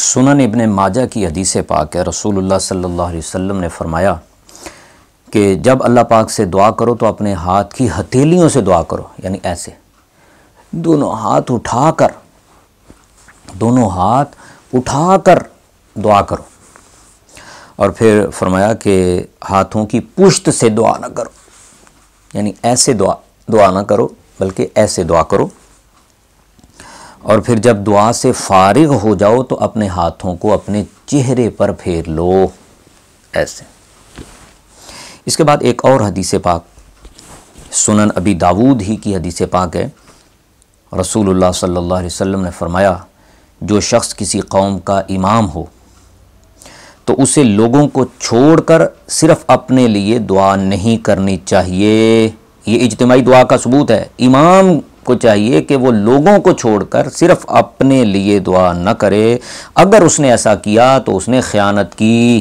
सुनन इब्न माजा की हदीस पाक है। रसूलुल्लाह सल्लल्लाहु अलैहि वसल्लम ने फरमाया कि जब अल्लाह पाक से दुआ करो तो अपने हाथ की हथेलियों से दुआ करो, यानी ऐसे दोनों हाथ उठाकर दुआ करो। और फिर फरमाया कि हाथों की पुश्त से दुआ ना करो, यानी ऐसे दुआ ना करो बल्कि ऐसे दुआ करो। और फिर जब दुआ से फारिग हो जाओ तो अपने हाथों को अपने चेहरे पर फेर लो, ऐसे। इसके बाद एक और हदीस पाक सुनन अबी दाऊद ही की हदीस पाक है। रसूलुल्लाह सल्लल्लाहु अलैहि वसल्लम ने फरमाया, जो शख्स किसी कौम का इमाम हो तो उसे लोगों को छोड़कर सिर्फ़ अपने लिए दुआ नहीं करनी चाहिए। ये इज्तिमाई दुआ का सबूत है। इमाम को चाहिए कि वो लोगों को छोड़कर सिर्फ अपने लिए दुआ न करे। अगर उसने ऐसा किया तो उसने ख़यानत की।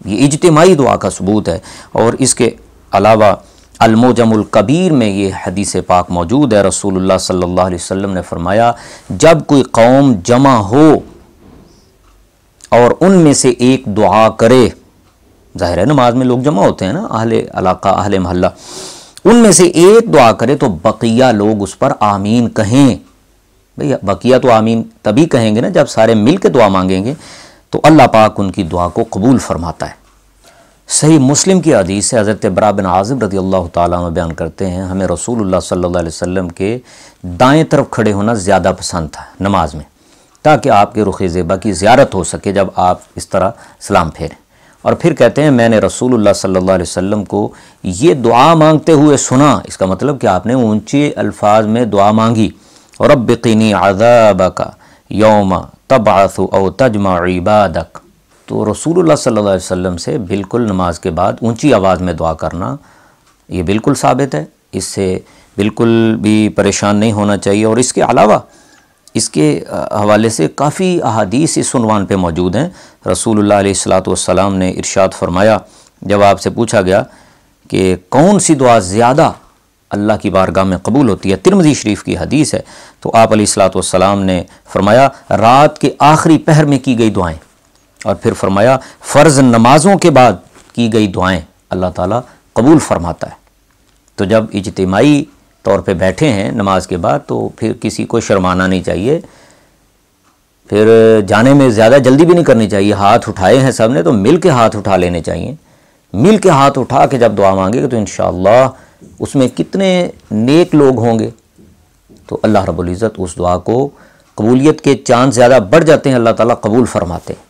ये इज्तिमाई दुआ का सबूत है। और इसके अलावा अल-मुजमुल कबीर में ये हदीस पाक मौजूद है। रसूलुल्लाह सल्लल्लाहु अलैहि वसल्लम ने फरमाया, जब कोई कौम जमा हो और उनमें से एक दुआ करे, ज़ाहिर है नमाज में लोग जमा होते हैं ना, अहले इलाका अहले महल्ला, उनमें से एक दुआ करे तो बकिया लोग उस पर आमीन कहें। भैया बकिया तो आमीन तभी कहेंगे ना जब सारे मिल के दुआ मांगेंगे, तो अल्लाह पाक उनकी दुआ को कबूल फरमाता है। सही मुस्लिम की हदीस से हज़रत बरा बिन आज़िब रज़ियल्लाहु ताला अन्हु बयान करते हैं, हमें रसूलुल्लाह सल्लल्लाहु अलैहि वसल्लम के दाएं तरफ खड़े होना ज़्यादा पसंद था नमाज में, ताकि आपके रुख़ ज़ेबा की ज़ियारत हो सके जब आप इस तरह सलाम फेरें। और फिर कहते हैं, मैंने रसूलुल्लाह सल्लल्लाहु अलैहि वसल्लम को ये दुआ मांगते हुए सुना। इसका मतलब कि आपने ऊंचे अल्फाज में दुआ मांगी, रब्बि क़िनी अज़ाबका यौम तबअसु औ तजमअ इबादक। तो रसूलुल्लाह सल्लल्लाहु अलैहि वसल्लम से बिल्कुल नमाज के बाद ऊंची आवाज़ में दुआ करना ये बिल्कुल साबित है। इससे बिल्कुल भी परेशान नहीं होना चाहिए। और इसके अलावा इसके हवाले से काफ़ी अहादीस इस उन्वान पे मौजूद हैं। रसूलुल्लाह अलैहिस्सलातु वस्सलाम ने इरशाद फरमाया, जब आपसे पूछा गया कि कौन सी दुआ ज़्यादा अल्लाह की बारगाह में कबूल होती है, तिरमिज़ी शरीफ की हदीस है, तो आप अलैहिस्सलातु वस्सलाम ने फरमाया रात के आखिरी पहर में की गई दुआएं। और फिर फरमाया फ़र्ज़ नमाज़ों के बाद की गई दुआएं अल्लाह ताला कबूल फरमाता है। तो जब इज्तिमाई तौर पे बैठे हैं नमाज के बाद, तो फिर किसी को शर्माना नहीं चाहिए, फिर जाने में ज़्यादा जल्दी भी नहीं करनी चाहिए। हाथ उठाए हैं सब ने तो मिल के हाथ उठा लेने चाहिए। मिल के हाथ उठा के जब दुआ मांगेगा तो इंशाअल्लाह उसमें कितने नेक लोग होंगे, तो अल्लाह रब्बुल इज़्ज़त उस दुआ को कबूलियत के चांस ज़्यादा बढ़ जाते हैं, अल्लाह ताला कबूल फरमाते हैं।